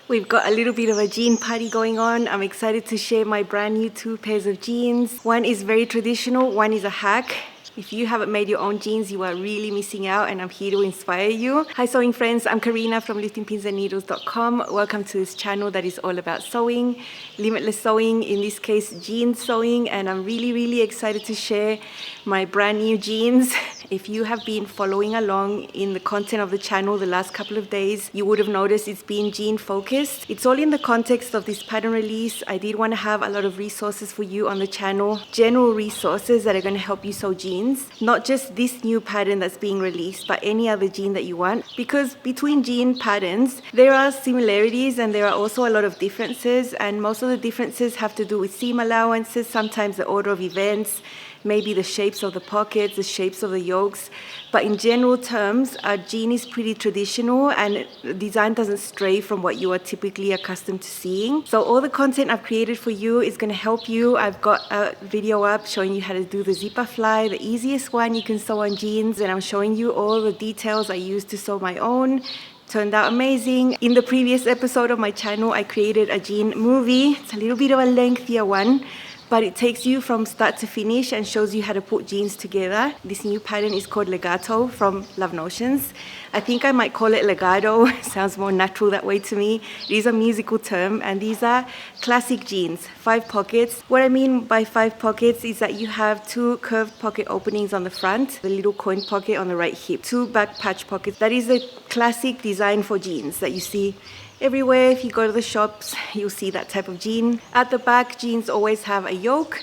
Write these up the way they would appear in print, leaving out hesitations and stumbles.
We've got a little bit of a jean party going on. I'm excited to share my brand new 2 pairs of jeans. One is very traditional, one is a hack. If you haven't made your own jeans, you are really missing out, and I'm here to inspire you. Hi sewing friends, I'm Karina from liftingpinsandneedles.com. Welcome to this channel that is all about sewing, limitless sewing, in this case jean sewing, and I'm really excited to share my brand new jeans. If you have been following along in the content of the channel the last couple of days, you would have noticed it's been jean focused. It's all in the context of this pattern release. I did want to have a lot of resources for you on the channel, general resources that are going to help you sew jeans. Not just this new pattern that's being released, but any other jean that you want. Because between jean patterns, there are similarities and there are also a lot of differences, and most of the differences have to do with seam allowances, sometimes the order of events, maybe the shapes of the pockets, the shapes of the yokes. But in general terms, a jean is pretty traditional and the design doesn't stray from what you are typically accustomed to seeing. So all the content I've created for you is going to help you. I've got a video up showing you how to do the zipper fly, the easiest one you can sew on jeans, and I'm showing you all the details I used to sew my own. Turned out amazing. In the previous episode of my channel, I created a jean movie. It's a little bit of a lengthier one, but it takes you from start to finish and shows you how to put jeans together. This new pattern is called Legato from Love Notions. I think I might call it legato. Sounds more natural that way to me. It is a musical term, and these are classic jeans, 5 pockets. What I mean by 5 pockets is that you have 2 curved pocket openings on the front, the little coin pocket on the right hip, 2 back patch pockets. That is a classic design for jeans that you see everywhere. If you go to the shops, you'll see that type of jean. At the back, jeans always have a yoke,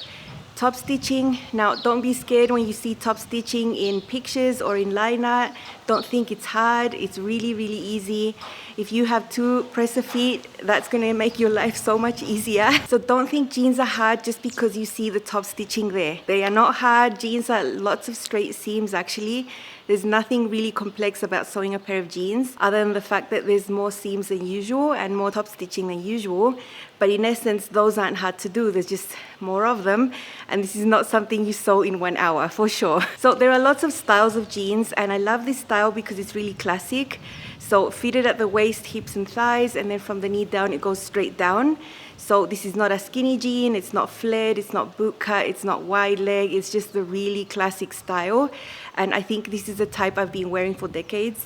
top stitching. Now, don't be scared when you see top stitching in pictures or in line art. Don't think it's hard. It's really easy. If you have 2 presser feet, that's going to make your life so much easier. So don't think jeans are hard just because you see the top stitching there. They are not hard. Jeans are lots of straight seams actually. There's nothing really complex about sewing a pair of jeans other than the fact that there's more seams than usual and more top stitching than usual. But in essence, those aren't hard to do. There's just more of them. And this is not something you sew in 1 hour for sure. So there are lots of styles of jeans, and I love this style because it's really classic. So fitted at the waist, hips and thighs, and then from the knee down, it goes straight down. So this is not a skinny jean, it's not flared, it's not boot cut, it's not wide leg, it's just the really classic style. And I think this is the type I've been wearing for decades.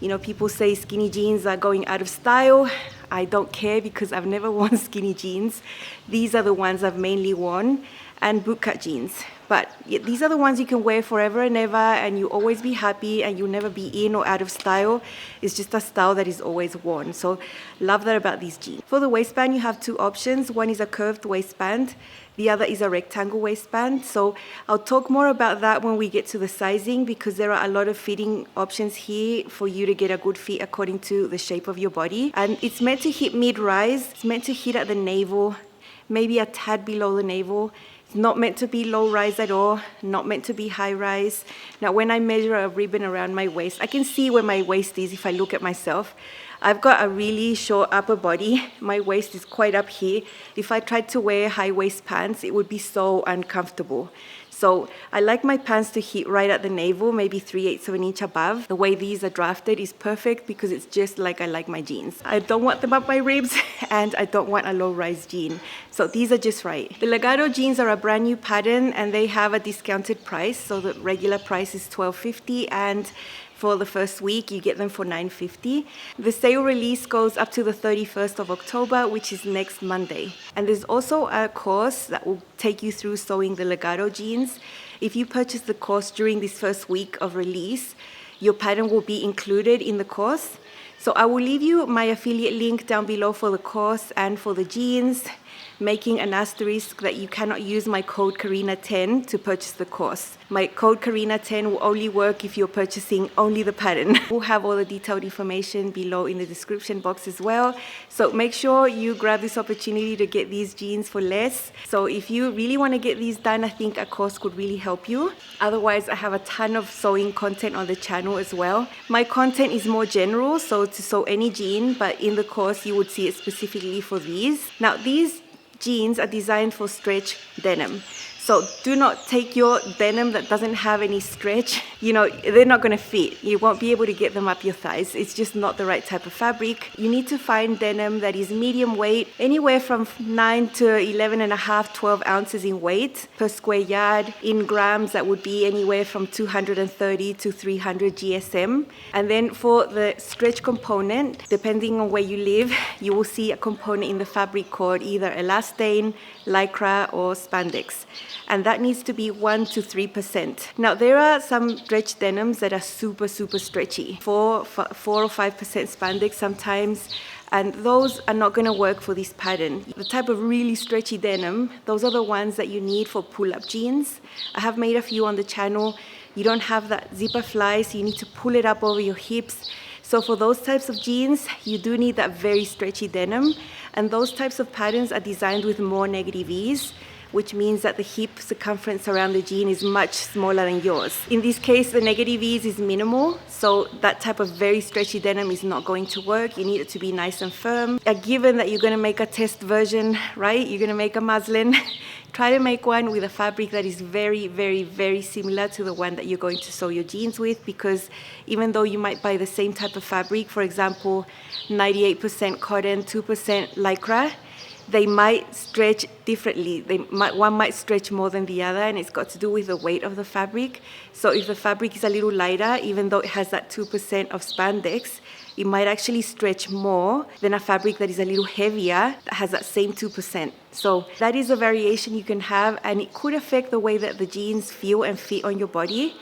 You know, people say skinny jeans are going out of style. I don't care because I've never worn skinny jeans. These are the ones I've mainly worn, and boot cut jeans. But these are the ones you can wear forever and ever, and you'll always be happy and you'll never be in or out of style. It's just a style that is always worn. So love that about these jeans. For the waistband, you have 2 options. One is a curved waistband. The other is a rectangle waistband. So I'll talk more about that when we get to the sizing, because there are a lot of fitting options here for you to get a good fit according to the shape of your body. And it's meant to hit mid-rise. It's meant to hit at the navel, maybe a tad below the navel. It's not meant to be low rise at all, not meant to be high rise. Now, when I measure a ribbon around my waist, I can see where my waist is if I look at myself. I've got a really short upper body. My waist is quite up here. If I tried to wear high waist pants, it would be so uncomfortable. So I like my pants to hit right at the navel, maybe 3/8 of an inch above. The way these are drafted is perfect because it's just like I like my jeans. I don't want them up my ribs and I don't want a low-rise jean. So these are just right. The Legato jeans are a brand new pattern and they have a discounted price. So the regular price is $12.50, and for the first week, you get them for $9.50. The sale release goes up to the 31st of October, which is next Monday. And there's also a course that will take you through sewing the Legato jeans. If you purchase the course during this first week of release, your pattern will be included in the course. So I will leave you my affiliate link down below for the course and for the jeans, making an asterisk that you cannot use my code Karina10 to purchase the course. My code Karina10 will only work if you're purchasing only the pattern. We'll have all the detailed information below in the description box as well. So make sure you grab this opportunity to get these jeans for less. So if you really want to get these done, I think a course could really help you. Otherwise, I have a ton of sewing content on the channel as well. My content is more general, so to sew any jean, but in the course you would see it specifically for these. Now these jeans are designed for stretch denim. So do not take your denim that doesn't have any stretch. You know, they're not going to fit. You won't be able to get them up your thighs. It's just not the right type of fabric. You need to find denim that is medium weight, anywhere from 9 to 11 and a half, 12 ounces in weight per square yard. In grams, that would be anywhere from 230 to 300 GSM. And then for the stretch component, depending on where you live, you will see a component in the fabric called either elastane, lycra, or spandex. And that needs to be 1 to 3%. Now, there are some stretch denims that are super stretchy, 4 or 5% spandex sometimes, and those are not going to work for this pattern. The type of really stretchy denim, those are the ones that you need for pull-up jeans. I have made a few on the channel. You don't have that zipper fly, so you need to pull it up over your hips. So for those types of jeans, you do need that very stretchy denim, and those types of patterns are designed with more negative ease, which means that the hip circumference around the jean is much smaller than yours. In this case, the negative ease is minimal, so that type of very stretchy denim is not going to work. You need it to be nice and firm. Given that you're going to make a test version, right? You're going to make a muslin. Try to make one with a fabric that is very similar to the one that you're going to sew your jeans with, because even though you might buy the same type of fabric, for example, 98% cotton, 2% lycra, they might stretch differently. One might stretch more than the other, and it's got to do with the weight of the fabric. So if the fabric is a little lighter, even though it has that 2% of spandex, it might actually stretch more than a fabric that is a little heavier that has that same 2%. So that is a variation you can have, and it could affect the way that the jeans feel and fit on your body.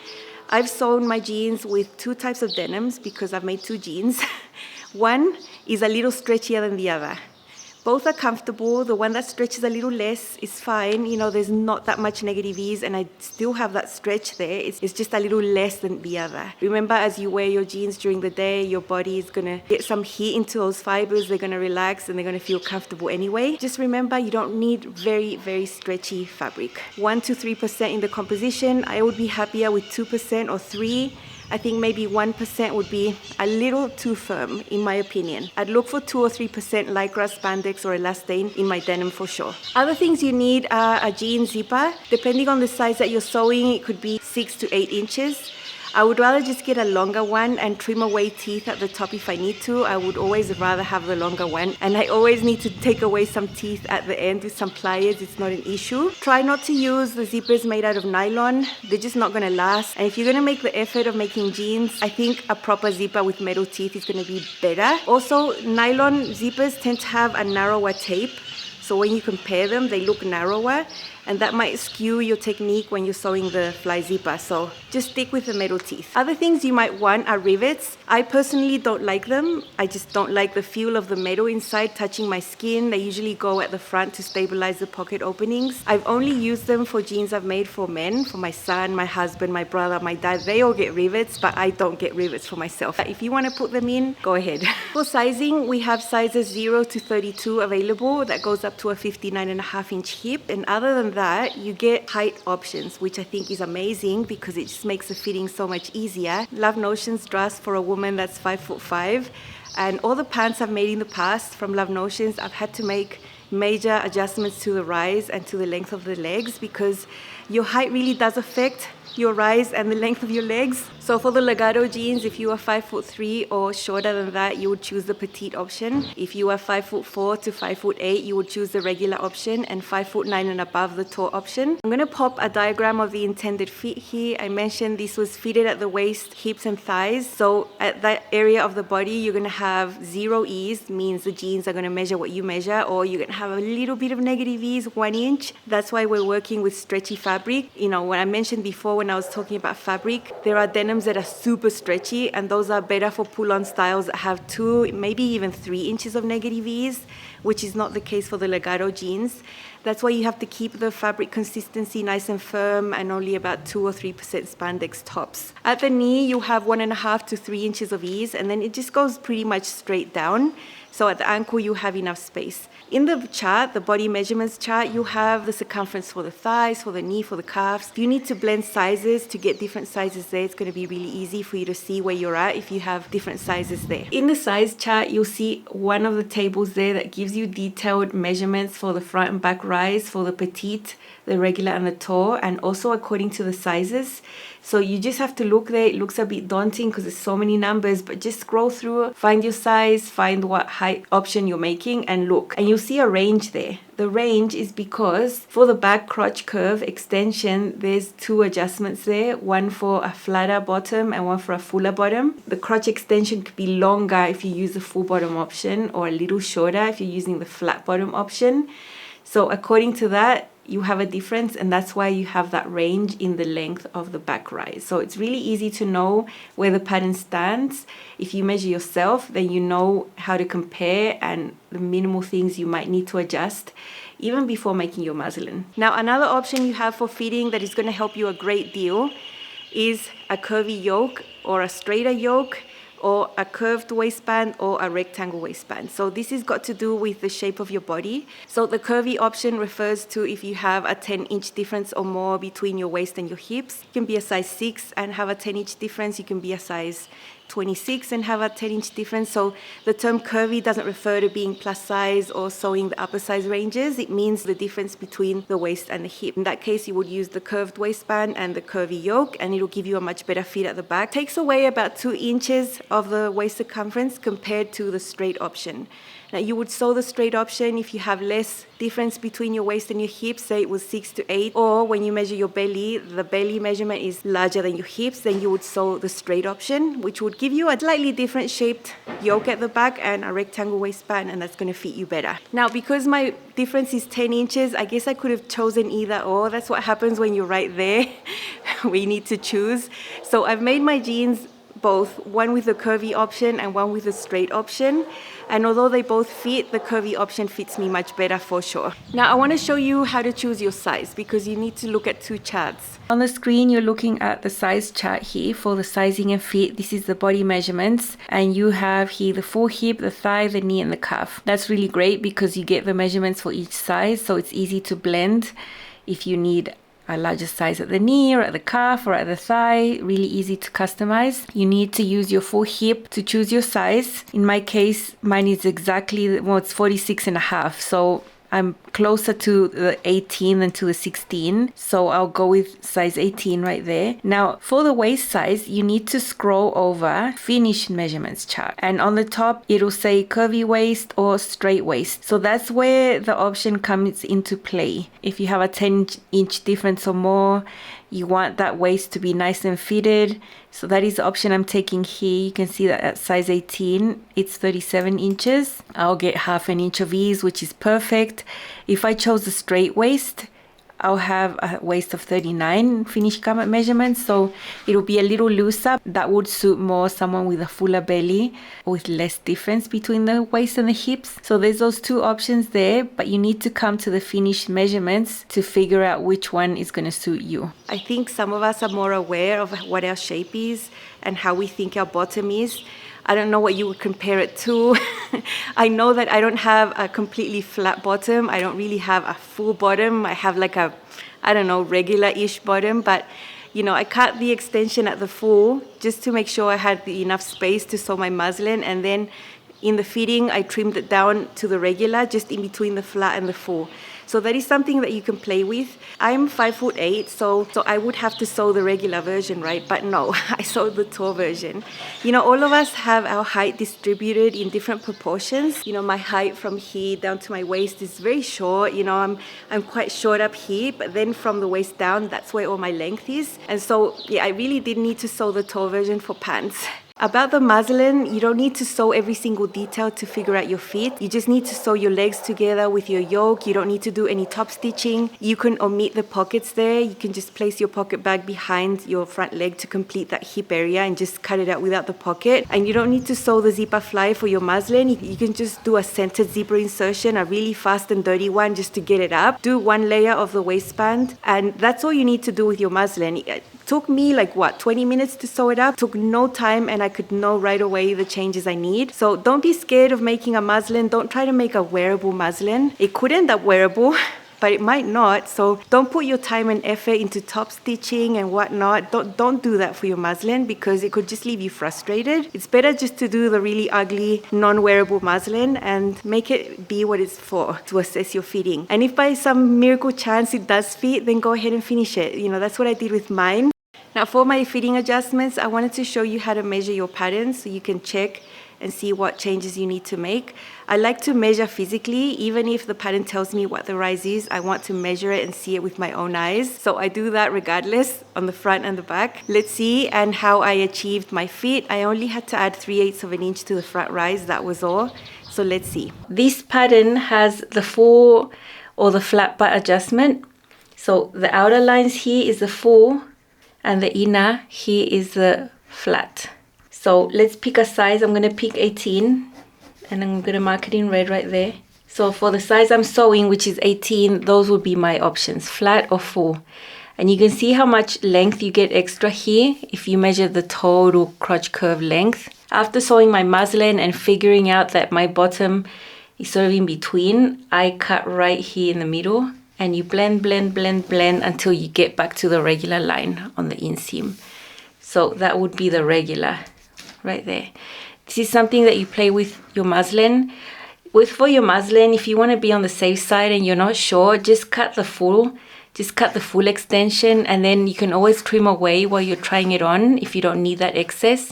I've sewn my jeans with 2 types of denims because I've made 2 jeans. One is a little stretchier than the other. Both are comfortable. The one that stretches a little less is fine. You know, there's not that much negative ease, and I still have that stretch there. It's just a little less than the other. Remember, as you wear your jeans during the day, your body is going to get some heat into those fibers. They're going to relax, and they're going to feel comfortable anyway. Just remember, you don't need very stretchy fabric. 1 to 3% in the composition. I would be happier with 2% or 3%. I think maybe 1% would be a little too firm, in my opinion. I'd look for 2 or 3% lycra, spandex, or elastane in my denim for sure. Other things you need are a jean zipper. Depending on the size that you're sewing, it could be 6 to 8 inches. I would rather just get a longer one and trim away teeth at the top if I need to. I would always rather have the longer one. And I always need to take away some teeth at the end with some pliers. It's not an issue. Try not to use the zippers made out of nylon. They're just not going to last. And if you're going to make the effort of making jeans, I think a proper zipper with metal teeth is going to be better. Also, nylon zippers tend to have a narrower tape. So when you compare them, they look narrower, and that might skew your technique when you're sewing the fly zipper. So just stick with the metal teeth. Other things you might want are rivets. I personally don't like them. I just don't like the feel of the metal inside touching my skin. They usually go at the front to stabilize the pocket openings. I've only used them for jeans I've made for men, for my son, my husband, my brother, my dad. They all get rivets, but I don't get rivets for myself. If you want to put them in, go ahead. For sizing, we have sizes 0 to 32 available. That goes up to a 59.5-inch hip. And other than that, you get height options, which I think is amazing because it just makes the fitting so much easier. Love Notions dress for a woman that's 5'5", and all the pants I've made in the past from Love Notions, I've had to make major adjustments to the rise and to the length of the legs because your height really does affect your rise and the length of your legs. So for the Legato jeans, if you are 5'3" or shorter than that, you would choose the petite option. If you are 5'4" to 5'8", you would choose the regular option, and 5'9" and above, the tall option. I'm gonna pop a diagram of the intended fit here. I mentioned this was fitted at the waist, hips, and thighs. So at that area of the body, you're gonna have 0 ease, means the jeans are gonna measure what you measure, or you're gonna have a little bit of negative ease, 1 inch. That's why we're working with stretchy fabric. You know, when I mentioned before, when I was talking about fabric, there are denims that are super stretchy, and those are better for pull-on styles that have 2, maybe even 3 inches of negative ease, which is not the case for the Legato jeans. That's why you have to keep the fabric consistency nice and firm and only about 2 or 3% spandex tops. At the knee, you have 1.5 to 3 inches of ease, and then it just goes pretty much straight down. So at the ankle, you have enough space. In the chart, the body measurements chart, you have the circumference for the thighs, for the knee, for the calves. If you need to blend sizes to get different sizes there, it's going to be really easy for you to see where you're at if you have different sizes there. In the size chart, you'll see one of the tables there that gives you detailed measurements for the front and back rise, for the petite, the regular and the tall, and also according to the sizes. So you just have to look there. It looks a bit daunting because there's so many numbers, but just scroll through, find your size, find what height option you're making, and look. And you'll see a range there. The range is because for the back crotch curve extension, there's two adjustments there, one for a flatter bottom and one for a fuller bottom. The crotch extension could be longer if you use the full bottom option, or a little shorter if you're using the flat bottom option. So according to that, you have a difference, and that's why you have that range in the length of the back rise. So it's really easy to know where the pattern stands. If you measure yourself, then you know how to compare and the minimal things you might need to adjust even before making your muslin. Now, another option you have for fitting that is going to help you a great deal is a curvy yoke or a straighter yoke, or a curved waistband or a rectangle waistband. So this has got to do with the shape of your body. So the curvy option refers to if you have a 10-inch difference or more between your waist and your hips. You can be a size 6 and have a 10-inch difference. You can be a size 26 and have a 10-inch difference. So the term curvy doesn't refer to being plus size or sewing the upper size ranges. It means the difference between the waist and the hip. In that case, you would use the curved waistband and the curvy yoke, and it'll give you a much better fit at the back. Takes away about 2 inches of the waist circumference compared to the straight option. Now, you would sew the straight option if you have less difference between your waist and your hips, say it was 6 to 8, or when you measure your belly, the belly measurement is larger than your hips, then you would sew the straight option, which would give you a slightly different shaped yoke at the back and a rectangle waistband, and that's going to fit you better. Now, because my difference is 10 inches, I guess I could have chosen either or. That's what happens when you're right there. We need to choose. So I've made my jeans both, one with the curvy option and one with the straight option. And although they both fit, the curvy option fits me much better for sure. Now I want to show you how to choose your size, because you need to look at 2 charts. On the screen, you're looking at the size chart here for the sizing and fit. This is the body measurements, and you have here the full hip, the thigh, the knee, and the calf. That's really great because you get the measurements for each size, so it's easy to blend if you need a larger size at the knee or at the calf or at the thigh. Really easy to customize. You need to use your full hip to choose your size. In my case, mine is exactly, well, it's 46.5. So I'm closer to the 18 than to the 16. So I'll go with size 18 right there. Now, for the waist size, you need to scroll over finished measurements chart. And on the top, it'll say curvy waist or straight waist. So that's where the option comes into play. If you have a 10-inch difference or more, you want that waist to be nice and fitted. So that is the option I'm taking here. You can see that at size 18, it's 37 inches. I'll get half an inch of ease, which is perfect. If I chose the straight waist, I'll have a waist of 39 finished garment measurements, so it'll be a little looser. That would suit more someone with a fuller belly with less difference between the waist and the hips. So there's those 2 options there, but you need to come to the finished measurements to figure out which one is going to suit you. I think some of us are more aware of what our shape is and how we think our bottom is. I don't know what you would compare it to. I know that I don't have a completely flat bottom. I don't really have a full bottom. I have like a, I don't know, regular-ish bottom. But, you know, I cut the extension at the full just to make sure I had enough space to sew my muslin. And then in the fitting, I trimmed it down to the regular, just in between the flat and the full. So that is something that you can play with. I'm 5'8", so I would have to sew the regular version, right? But no, I sewed the tall version. You know, all of us have our height distributed in different proportions. You know, my height from here down to my waist is very short. You know, I'm quite short up here, but then from the waist down, that's where all my length is. And so, yeah, I really did need to sew the tall version for pants. About the muslin, you don't need to sew every single detail to figure out your fit. You just need to sew your legs together with your yoke. You don't need to do any top stitching. You can omit the pockets there. You can just place your pocket bag behind your front leg to complete that hip area and just cut it out without the pocket. And you don't need to sew the zipper fly for your muslin. You can just do a centered zipper insertion, a really fast and dirty one just to get it up. Do 1 layer of the waistband, and that's all you need to do with your muslin. Took me like what, 20 minutes to sew it up. Took no time, and I could know right away the changes I need. So don't be scared of making a muslin. Don't try to make a wearable muslin. It could end up wearable, but it might not. So don't put your time and effort into top stitching and whatnot. Don't do that for your muslin, because it could just leave you frustrated. It's better just to do the really ugly non-wearable muslin and make it be what it's for, to assess your fitting. And if by some miracle chance it does fit, then go ahead and finish it. You know, that's what I did with mine. Now for my fitting adjustments, I wanted to show you how to measure your patterns so you can check and see what changes you need to make. I like to measure physically. Even if the pattern tells me what the rise is, I want to measure it and see it with my own eyes. So I do that regardless, on the front and the back. Let's see and how I achieved my fit. I only had to add 3/8 of an inch to the front rise, that was all. So let's see. This pattern has the full or the flat butt adjustment. So the outer lines here is the full, and the inner here is the flat. So let's pick a size. I'm going to pick 18, and I'm going to mark it in red right there. So for the size I'm sewing, which is 18, those would be my options, flat or full. And you can see how much length you get extra here if you measure the total crotch curve length. After sewing my muslin and figuring out that my bottom is sort of in between, I cut right here in the middle, and you blend, blend, blend, blend until you get back to the regular line on the inseam. So that would be the regular right there. This is something that you play with your muslin. For your muslin, if you want to be on the safe side and you're not sure, just cut the full extension, and then you can always trim away while you're trying it on if you don't need that excess.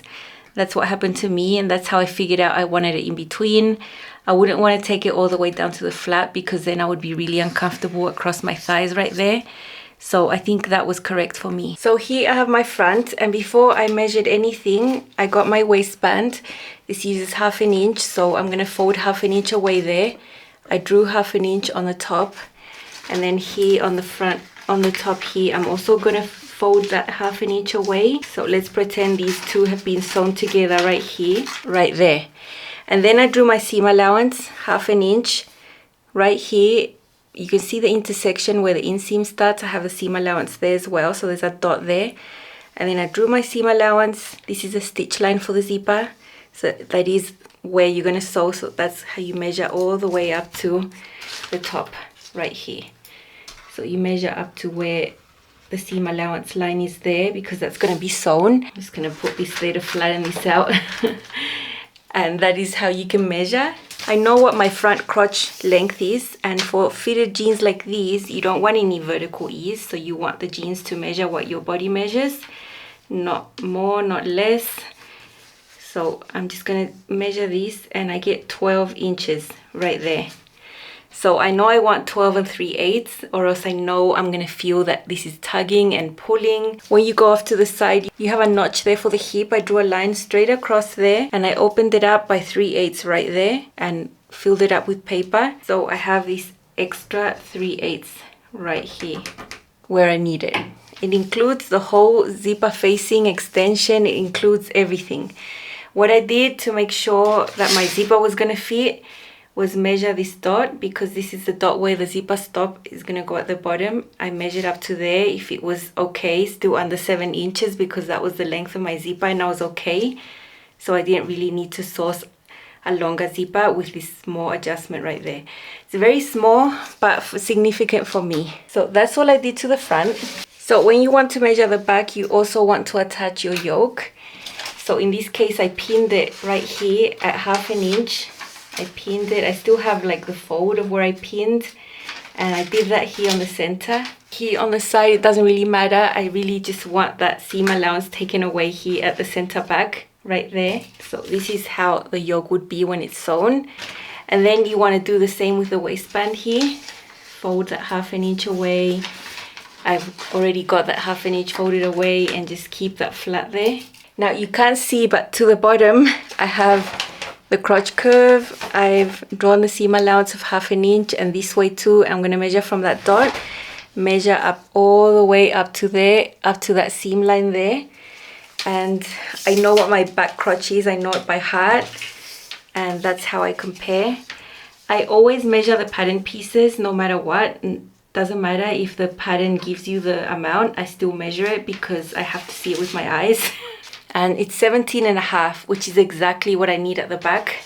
That's what happened to me, and that's how I figured out I wanted it in between. I wouldn't want to take it all the way down to the flat, because then I would be really uncomfortable across my thighs right there. So I think that was correct for me. So here I have my front, and before I measured anything, I got my waistband. This uses 1/2 inch, so I'm gonna fold 1/2 inch away there. I drew 1/2 inch on the top, and then here on the front, on the top here, I'm also gonna fold that 1/2 inch away. So let's pretend these two have been sewn together right here, right there. And then I drew my seam allowance, 1/2 inch right here. You can see the intersection where the inseam starts. I have the seam allowance there as well, so there's a dot there. And then I drew my seam allowance. This is a stitch line for the zipper, so that is where you're going to sew. So that's how you measure all the way up to the top right here. So you measure up to where the seam allowance line is there, because that's going to be sewn. I'm just going to put this there to flatten this out. And that is how you can measure. I know what my front crotch length is, and for fitted jeans like these, you don't want any vertical ease, so you want the jeans to measure what your body measures, not more, not less. So I'm just gonna measure this, and I get 12 inches right there. So I know I want 12 3/8, or else I know I'm gonna feel that this is tugging and pulling. When you go off to the side, you have a notch there for the hip. I drew a line straight across there, and I opened it up by 3/8 right there and filled it up with paper. So I have this extra 3/8 right here where I need it. It includes the whole zipper facing extension. It includes everything. What I did to make sure that my zipper was gonna fit was measure this dot, because this is the dot where the zipper stop is gonna go at the bottom. I measured up to there. If it was okay, still under 7 inches, because that was the length of my zipper, and I was okay. So I didn't really need to source a longer zipper with this small adjustment right there. It's very small, but significant for me. So that's all I did to the front. So when you want to measure the back, you also want to attach your yoke. So in this case, I pinned it right here at 1/2 inch. I pinned it. I still have like the fold of where I pinned, and I did that here on the center. Here on the side, it doesn't really matter. I really just want that seam allowance taken away here at the center back right there. So this is how the yoke would be when it's sewn. And then you want to do the same with the waistband here. Fold that 1/2 inch away. I've already got that 1/2 inch folded away, and just keep that flat there. Now you can't see, but to the bottom I have the crotch curve. I've drawn the seam allowance of 1/2 inch, and this way too. I'm going to measure from that dot, measure up all the way up to there, up to that seam line there. And I know what my back crotch is. I know it by heart, and that's how I compare. I always measure the pattern pieces no matter what. Doesn't matter if the pattern gives you the amount, I still measure it because I have to see it with my eyes. And it's 17.5, which is exactly what I need at the back.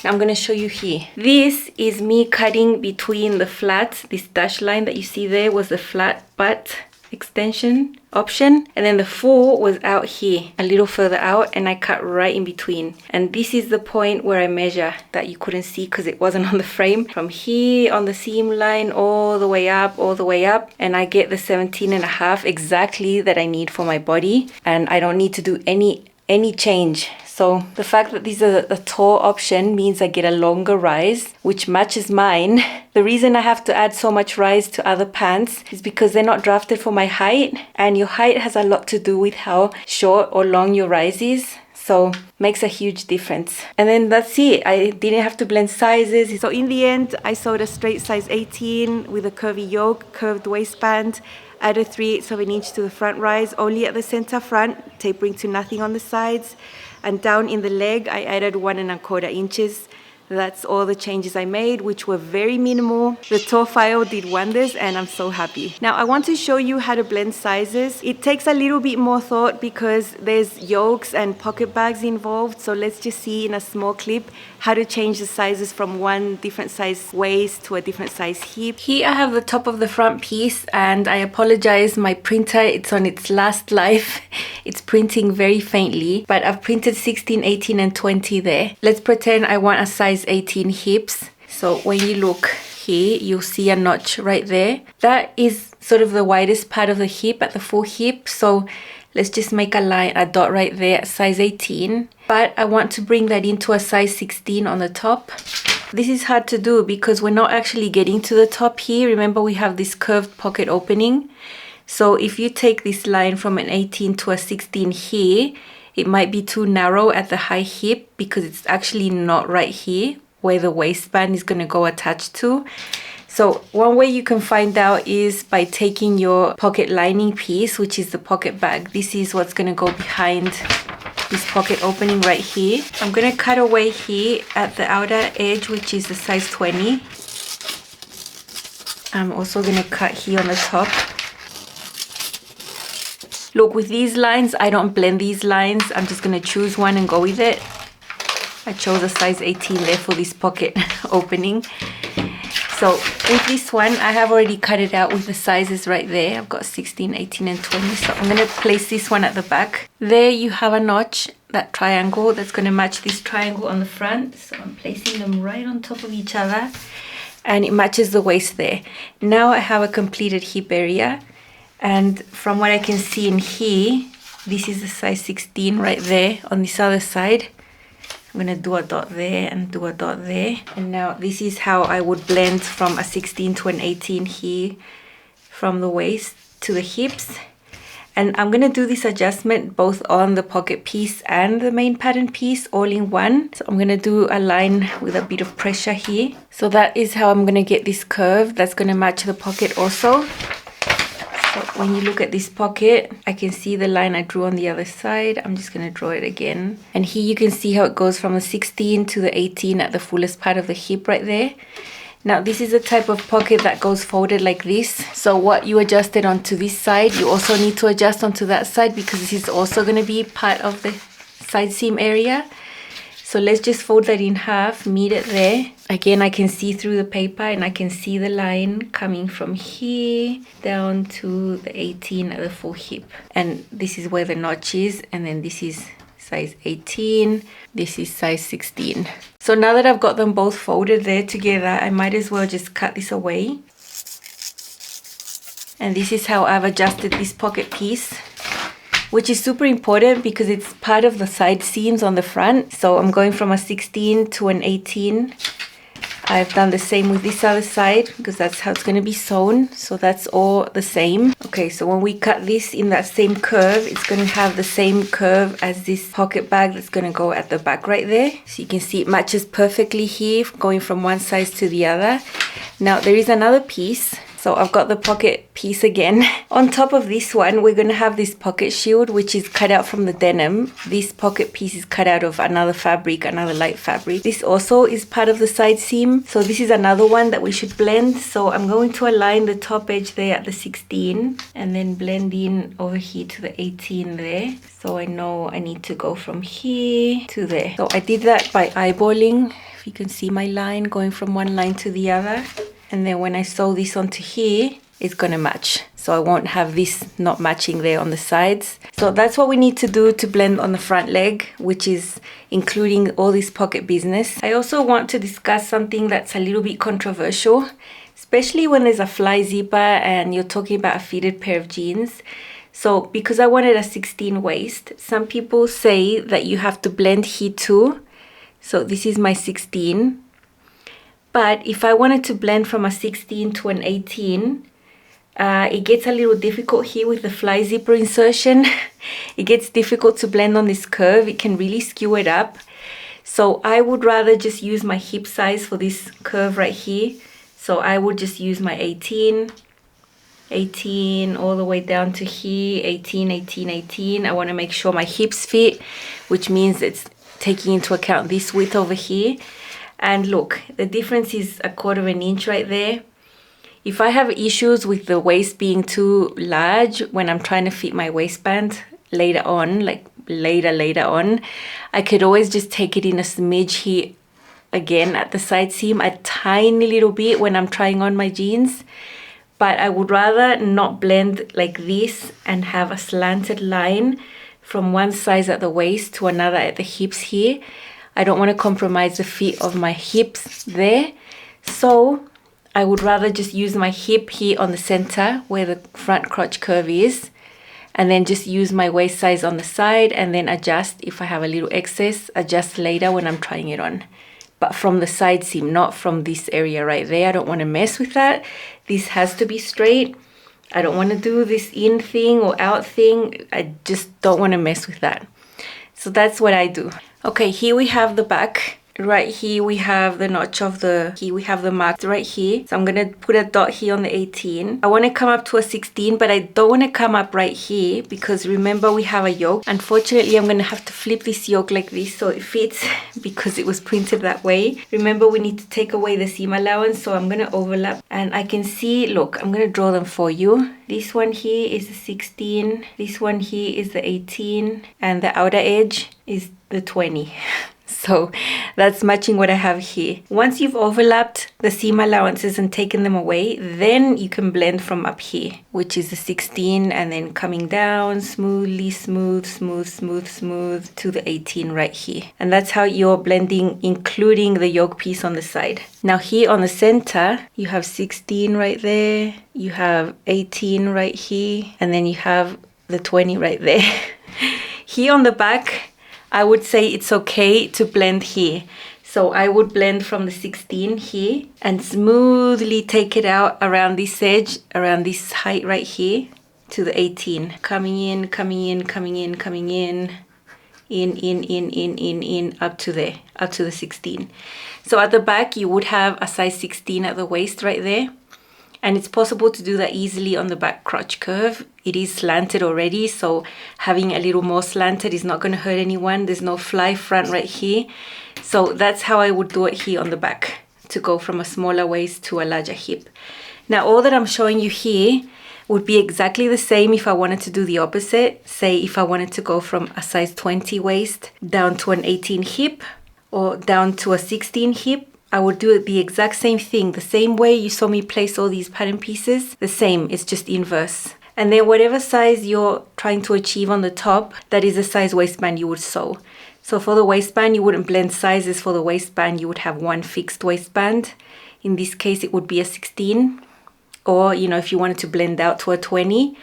Now I'm going to show you here. This is me cutting between the flats. This dash line that you see there was the flat butt extension option, and then the full was out here a little further out, and I cut right in between. And this is the point where I measure that you couldn't see because it wasn't on the frame. From here on the seam line all the way up, and I get the 17.5 exactly that I need for my body, and I don't need to do any change. So the fact that these are a tall option means I get a longer rise, which matches mine. The reason I have to add so much rise to other pants is because they're not drafted for my height, and your height has a lot to do with how short or long your rise is. So makes a huge difference. And then that's it. I didn't have to blend sizes. So in the end, I sewed a straight size 18 with a curvy yoke, curved waistband, added 3/8 of an inch to the front rise, only at the center front, tapering to nothing on the sides. And down in the leg, I added 1¼ inches. That's all the changes I made, which were very minimal. The toe file did wonders, and I'm so happy. Now I want to show you how to blend sizes. It takes a little bit more thought because there's yokes and pocket bags involved. So let's just see in a small clip how to change the sizes from one different size waist to a different size hip. Here I have the top of the front piece, and I apologize, my printer, it's on its last life. It's printing very faintly, but I've printed 16, 18 and 20 there. Let's pretend I want a size 18 hips. So when you look here, you'll see a notch right there. That is sort of the widest part of the hip at the full hip. So let's just make a line, a dot right there at size 18. But I want to bring that into a size 16 on the top. This is hard to do because we're not actually getting to the top here. Remember, we have this curved pocket opening. So if you take this line from an 18 to a 16 here, it might be too narrow at the high hip because it's actually not right here where the waistband is going to go attached to. So one way you can find out is by taking your pocket lining piece, which is the pocket bag. This is what's going to go behind this pocket opening right here. I'm going to cut away here at the outer edge, which is the size 20. I'm also going to cut here on the top. Look, with these lines, I don't blend these lines. I'm just going to choose one and go with it. I chose a size 18 there for this pocket opening. So with this one, I have already cut it out with the sizes right there. I've got 16, 18 and 20. So I'm going to place this one at the back. There you have a notch, that triangle that's going to match this triangle on the front. So I'm placing them right on top of each other, and it matches the waist there. Now I have a completed hip area. And from what I can see in here, this is the size 16 right there on this other side. I'm going to do a dot there and do a dot there. And now this is how I would blend from a 16 to an 18 here, from the waist to the hips. And I'm going to do this adjustment both on the pocket piece and the main pattern piece all in one. So I'm going to do a line with a bit of pressure here. So that is how I'm going to get this curve that's going to match the pocket also. So when you look at this pocket, I can see the line I drew on the other side. I'm just going to draw it again. And here you can see how it goes from the 16 to the 18 at the fullest part of the hip right there. Now this is a type of pocket that goes folded like this. So what you adjusted onto this side, you also need to adjust onto that side because this is also going to be part of the side seam area. So let's just fold that in half, meet it there. Again, I can see through the paper and I can see the line coming from here down to the 18 at the full hip. And this is where the notch is. And then this is size 18. This is size 16. So now that I've got them both folded there together, I might as well just cut this away. And this is how I've adjusted this pocket piece, which is super important because it's part of the side seams on the front. So I'm going from a 16 to an 18. I've done the same with this other side because that's how it's going to be sewn. So that's all the same. Okay, so when we cut this in that same curve, it's going to have the same curve as this pocket bag that's going to go at the back right there. So you can see it matches perfectly here, going from one side to the other. Now there is another piece. So So I've got the pocket piece again. On top of this one, we're going to have this pocket shield, which is cut out from the denim. This pocket piece is cut out of another fabric, another light fabric. This also is part of the side seam. So this is another one that we should blend. So I'm going to align the top edge there at the 16 and then blend in over here to the 18 there. So I know I need to go from here to there. So I did that by eyeballing. If you can see my line going from one line to the other. And then when I sew this onto here, it's gonna match. So I won't have this not matching there on the sides. So that's what we need to do to blend on the front leg, which is including all this pocket business. I also want to discuss something that's a little bit controversial, especially when there's a fly zipper and you're talking about a fitted pair of jeans. So because I wanted a 16 waist, some people say that you have to blend here too. So this is my 16. But if I wanted to blend from a 16 to an 18, it gets a little difficult here with the fly zipper insertion. It gets difficult to blend on this curve. It can really skew it up. So I would rather just use my hip size for this curve right here. So I would just use my 18, 18 all the way down to here, 18, 18, 18. I want to make sure my hips fit, which means it's taking into account this width over here. And look, the difference is 1/4 inch right there. If I have issues with the waist being too large when I'm trying to fit my waistband later on, like later on, I could always just take it in a smidge here again at the side seam, a tiny little bit when I'm trying on my jeans. But I would rather not blend like this and have a slanted line from one size at the waist to another at the hips here. I don't want to compromise the fit of my hips there. So I would rather just use my hip here on the center where the front crotch curve is, and then just use my waist size on the side and then adjust if I have a little excess, adjust later when I'm trying it on. But from the side seam, not from this area right there. I don't want to mess with that. This has to be straight. I don't want to do this in thing or out thing. I just don't want to mess with that. So that's what I do. Okay, here we have the back. Right here we have the notch of here we have the mark right here. So I'm gonna put a dot here on the 18. I want to come up to a 16, but I don't want to come up right here because remember we have a yoke. Unfortunately, I'm gonna have to flip this yoke like this so it fits because it was printed that way. Remember, we need to take away the seam allowance, so I'm gonna overlap. And I can see, look, I'm gonna draw them for you. This one here is the 16. This one here is the 18. And the outer edge is the 20. So that's matching what I have here. Once you've overlapped the seam allowances and taken them away, then you can blend from up here, which is the 16, and then coming down smoothly, smooth to the 18 right here. And that's how you're blending, including the yoke piece on the side. Now here on the center, you have 16 right there, you have 18 right here, and then you have the 20 right there. Here on the back, I would say it's okay to blend here. So I would blend from the 16 here and smoothly take it out around this edge, around this height right here to the 18. Coming in, in, up to there, up to the 16. So at the back, you would have a size 16 at the waist right there. And it's possible to do that easily on the back crotch curve. It is slanted already, so having a little more slanted is not going to hurt anyone. There's no fly front right here. So that's how I would do it here on the back, to go from a smaller waist to a larger hip. Now all that I'm showing you here would be exactly the same if I wanted to do the opposite. Say if I wanted to go from a size 20 waist down to an 18 hip or down to a 16 hip. I would do the exact same thing, the same way you saw me place all these pattern pieces, the same, it's just inverse. And then whatever size you're trying to achieve on the top, that is the size waistband you would sew. So for the waistband, you wouldn't blend sizes for the waistband, you would have one fixed waistband. In this case, it would be a 16. Or, you know, if you wanted to blend out to a 20, it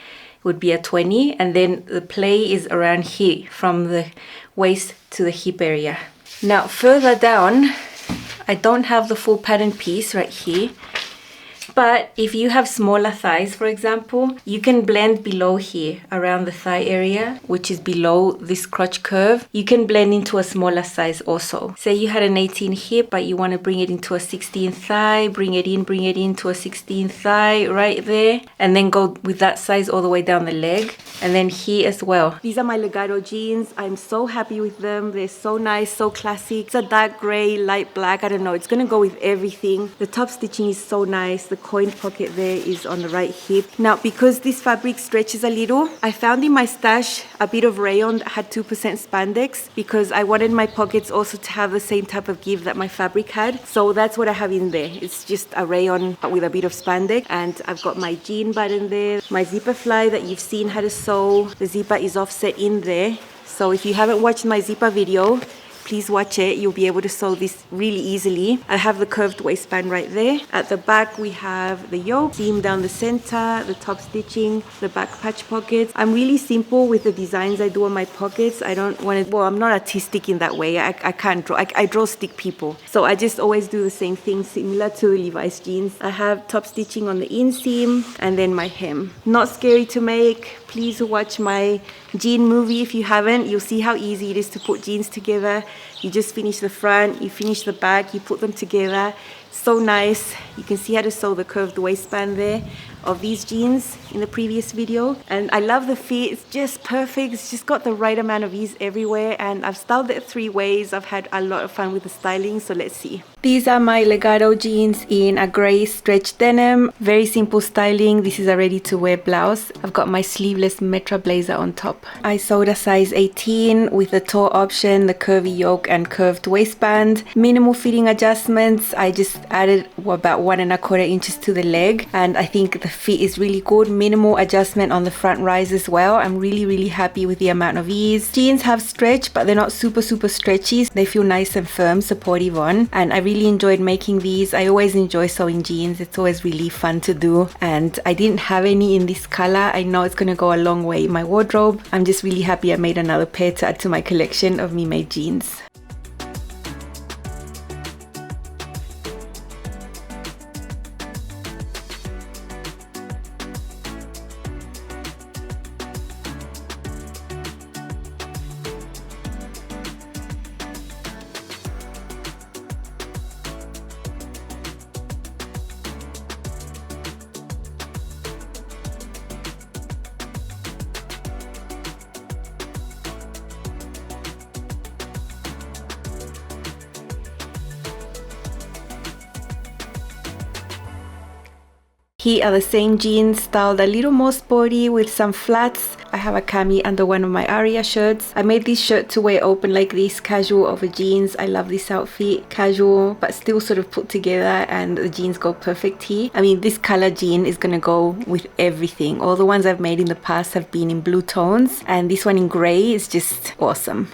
would be a 20. And then the play is around here, from the waist to the hip area. Now, further down, I don't have the full pattern piece right here. But if you have smaller thighs, for example, you can blend below here around the thigh area, which is below this crotch curve. You can blend into a smaller size also. Say you had an 18 hip, but you want to bring it into a 16 thigh, bring it in to a 16 thigh right there, and then go with that size all the way down the leg, and then here as well. These are my Legato jeans. I'm so happy with them. They're so nice, so classic. It's a dark gray, light black. I don't know. It's gonna go with everything. The top stitching is so nice. The coin pocket there is on the right hip. Now, because this fabric stretches a little, I found in my stash a bit of rayon that had 2% spandex because I wanted my pockets also to have the same type of give that my fabric had. So that's what I have in there. It's just a rayon with a bit of spandex, and I've got my jean button there, my zipper fly that you've seen how to sew. The zipper is offset in there. So if you haven't watched my zipper video, please watch it. You'll be able to sew this really easily. I have the curved waistband right there. At the back, we have the yoke, seam down the center, the top stitching, the back patch pockets. I'm really simple with the designs I do on my pockets. I don't want to, well, I'm not artistic in that way. I can't draw. I draw stick people. So I just always do the same thing, similar to Levi's jeans. I have top stitching on the inseam and then my hem. Not scary to make. Please watch my jean movie if you haven't. You'll see how easy it is to put jeans together. You just finish the front, you finish the back, you put them together. So nice. You can see how to sew the curved waistband there of these jeans in the previous video. And I love the fit. It's just perfect. It's just got the right amount of ease everywhere. And I've styled it 3 ways. I've had a lot of fun with the styling. So let's see. These are my Legato jeans in a gray stretch denim. Very simple styling. This is a ready-to-wear blouse. I've got my sleeveless Metra blazer on top. I sewed a size 18 with the toe option, the curvy yoke and curved waistband. Minimal fitting adjustments. I just added about 1¼ inches to the leg, and I think the fit is really good. Minimal adjustment on the front rise as well. I'm really happy with the amount of ease. Jeans have stretch, but they're not super stretchy. They feel nice and firm, supportive on, and I really enjoyed making these. I always enjoy sewing jeans. It's always really fun to do, and I didn't have any in this color. I know it's gonna go a long way in my wardrobe. I'm just really happy I made another pair to add to my collection of me made jeans. Here are the same jeans, styled a little more sporty with some flats. I have a cami under one of my Aria shirts. I made this shirt to wear open like this, casual over jeans. I love this outfit, casual but still sort of put together, and the jeans go perfect here. I mean, this color jean is gonna go with everything. All the ones I've made in the past have been in blue tones, and this one in gray is just awesome.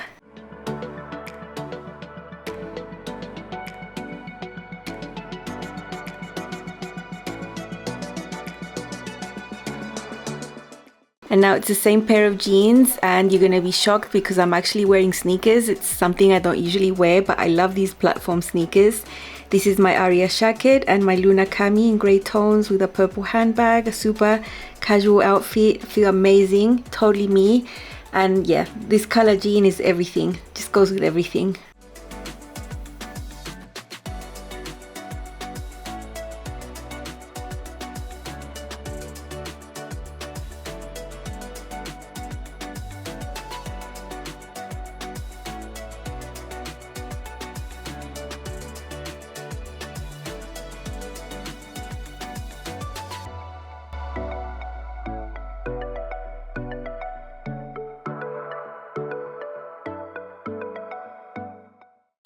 And now it's the same pair of jeans, and you're gonna be shocked because I'm actually wearing sneakers. It's something I don't usually wear, but I love these platform sneakers. This is my Aria jacket and my Luna cami in grey tones with a purple handbag, a super casual outfit. I feel amazing, totally me. And yeah, this color jean is everything, just goes with everything.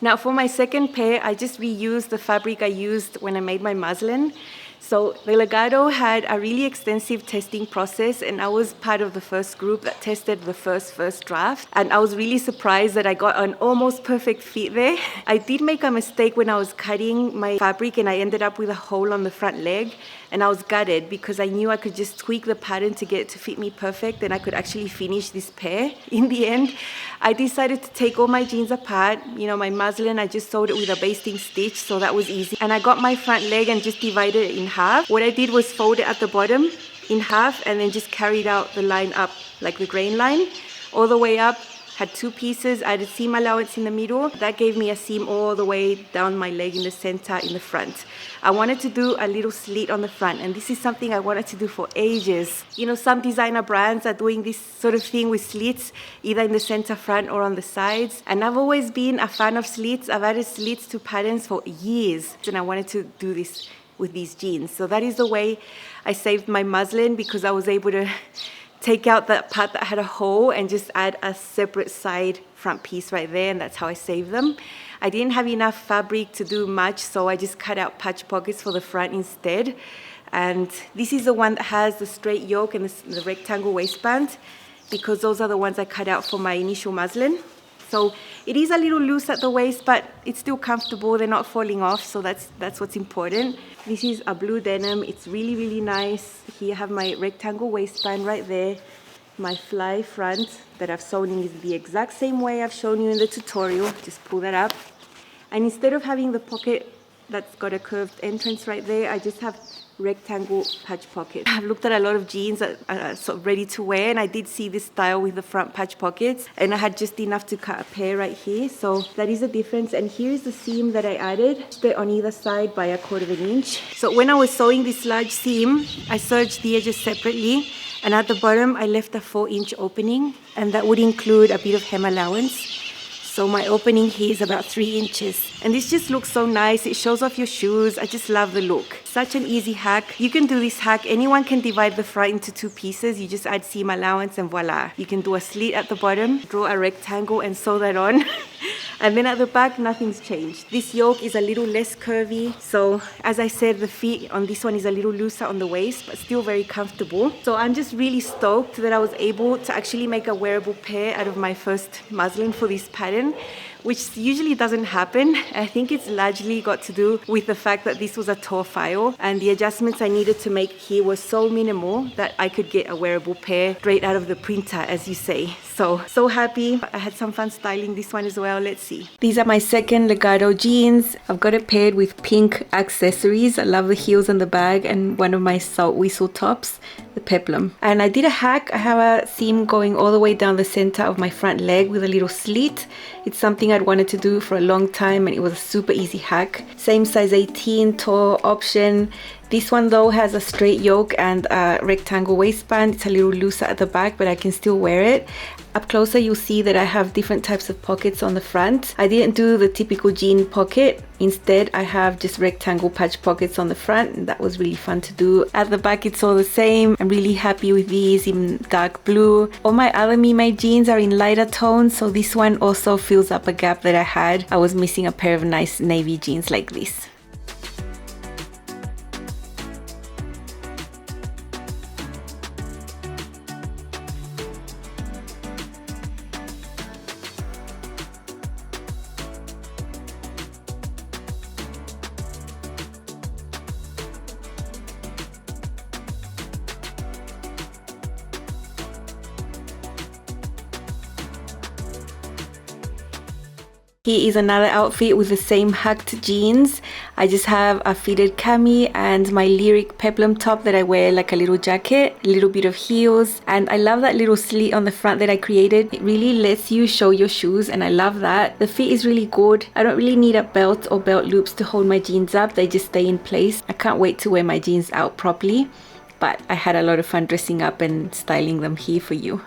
Now for my second pair, I just reused the fabric I used when I made my muslin. So the Legato had a really extensive testing process, and I was part of the first group that tested the first draft. And I was really surprised that I got an almost perfect fit there. I did make a mistake when I was cutting my fabric, and I ended up with a hole on the front leg. And I was gutted because I knew I could just tweak the pattern to get it to fit me perfect, and I could actually finish this pair. In the end, I decided to take all my jeans apart. You know, my muslin, I just sewed it with a basting stitch, so that was easy. And I got my front leg and just divided it in in half. What I did was fold it at the bottom in half and then just carried out the line up like the grain line all the way up. Had 2 pieces, I had a seam allowance in the middle. That gave me a seam all the way down my leg in the center in the front. I wanted to do a little slit on the front, and this is something I wanted to do for ages. You know, some designer brands are doing this sort of thing with slits, either in the center front or on the sides. And I've always been a fan of slits. I've added slits to patterns for years, and I wanted to do this with these jeans. So that is the way I saved my muslin, because I was able to take out that part that had a hole and just add a separate side front piece right there, and that's how I saved them. I didn't have enough fabric to do much, so I just cut out patch pockets for the front instead. And this is the one that has the straight yoke and the rectangle waistband, because those are the ones I cut out for my initial muslin. So it is a little loose at the waist, but it's still comfortable. They're not falling off, so that's what's important. This is a blue denim. It's really, really nice. Here I have my rectangle waistband right there. My fly front that I've sewn in is the exact same way I've shown you in the tutorial. Just pull that up. And instead of having the pocket that's got a curved entrance right there, I just have rectangle patch pocket. I've looked at a lot of jeans that are sort of ready to wear, and I did see this style with the front patch pockets, and I had just enough to cut a pair right here, so that is the difference. And here is the seam that I added on either side by 1/4 inch. So when I was sewing this large seam, I serged the edges separately, and at the bottom I left a 4-inch opening, and that would include a bit of hem allowance. So my opening here is about 3 inches. And this just looks so nice. It shows off your shoes. I just love the look. Such an easy hack. You can do this hack. Anyone can divide the front into 2 pieces. You just add seam allowance and voila. You can do a slit at the bottom, draw a rectangle and sew that on. And then at the back, nothing's changed. This yoke is a little less curvy. So as I said, the fit on this one is a little looser on the waist, but still very comfortable. So I'm just really stoked that I was able to actually make a wearable pair out of my first muslin for this pattern, which usually doesn't happen. I think it's largely got to do with the fact that this was a tore file, and the adjustments I needed to make here were so minimal that I could get a wearable pair straight out of the printer, as you say. So happy. I had some fun styling this one as well. Let's see. These are my second Legato jeans. I've got it paired with pink accessories. I love the heels and the bag, and one of my salt whistle tops, the peplum. And I did a hack. I have a seam going all the way down the center of my front leg with a little slit. It's something I'd wanted to do for a long time, and it was a super easy hack. Same size 18 tall option. This one though has a straight yoke and a rectangle waistband. It's a little looser at the back, but I can still wear it. Up closer you'll see that I have different types of pockets on the front. I didn't do the typical jean pocket. Instead I have just rectangle patch pockets on the front, and that was really fun to do. At the back it's all the same. I'm really happy with these in dark blue. All my other me-made jeans are in lighter tones, so this one also fills up a gap that I had. I was missing a pair of nice navy jeans like this. Here is another outfit with the same hacked jeans. I just have a fitted cami and my lyric peplum top that I wear like a little jacket, a little bit of heels, and I love that little slit on the front that I created. It really lets you show your shoes, and I love that. The fit is really good. I don't really need a belt or belt loops to hold my jeans up. They just stay in place. I can't wait to wear my jeans out properly, but I had a lot of fun dressing up and styling them here for you.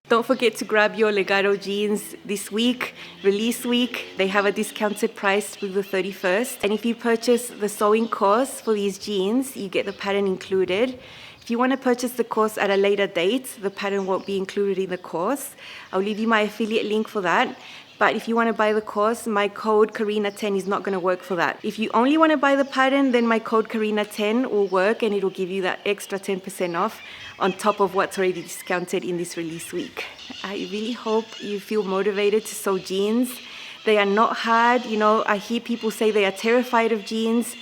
Don't forget to grab your Legato jeans this week, release week. They have a discounted price through the 31st. And if you purchase the sewing course for these jeans, you get the pattern included. If you want to purchase the course at a later date, the pattern won't be included in the course. I'll leave you my affiliate link for that. But if you want to buy the course, my code Karina10 is not going to work for that. If you only want to buy the pattern, then my code Karina10 will work and it'll give you that extra 10% off on top of what's already discounted in this release week. I really hope you feel motivated to sew jeans. They are not hard. You know, I hear people say they are terrified of jeans.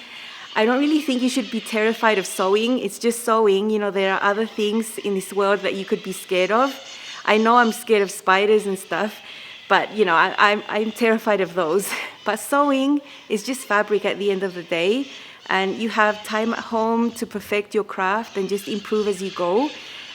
I don't really think you should be terrified of sewing. It's just sewing. You know, there are other things in this world that you could be scared of. I know I'm scared of spiders and stuff, but you know, I'm terrified of those. But sewing is just fabric at the end of the day, and you have time at home to perfect your craft and just improve as you go.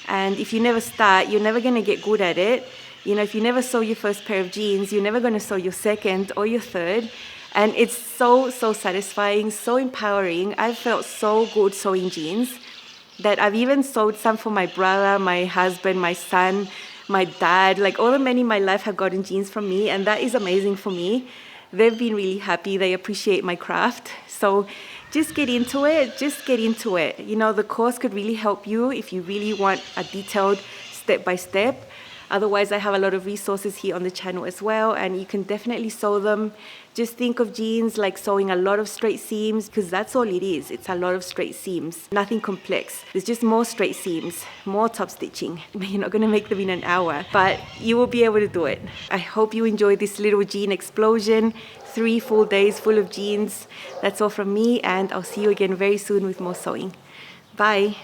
And if you never start, you're never going to get good at it. You know, if you never sew your first pair of jeans, you're never going to sew your second or your third. And it's so satisfying, so empowering. I've felt so good sewing jeans that I've even sewed some for my brother, my husband, my son, my dad. Like, all the men in my life have gotten jeans from me, and that is amazing for me. They've been really happy. They appreciate my craft. So just get into it. Just get into it. You know, the course could really help you if you really want a detailed step-by-step. Otherwise, I have a lot of resources here on the channel as well, and you can definitely sew them. Just think of jeans like sewing a lot of straight seams, because that's all it is. It's a lot of straight seams, nothing complex. There's just more straight seams, more top stitching. You're not going to make them in an hour, but you will be able to do it. I hope you enjoyed this little jean explosion. 3 full days full of jeans. That's all from me, and I'll see you again very soon with more sewing. Bye.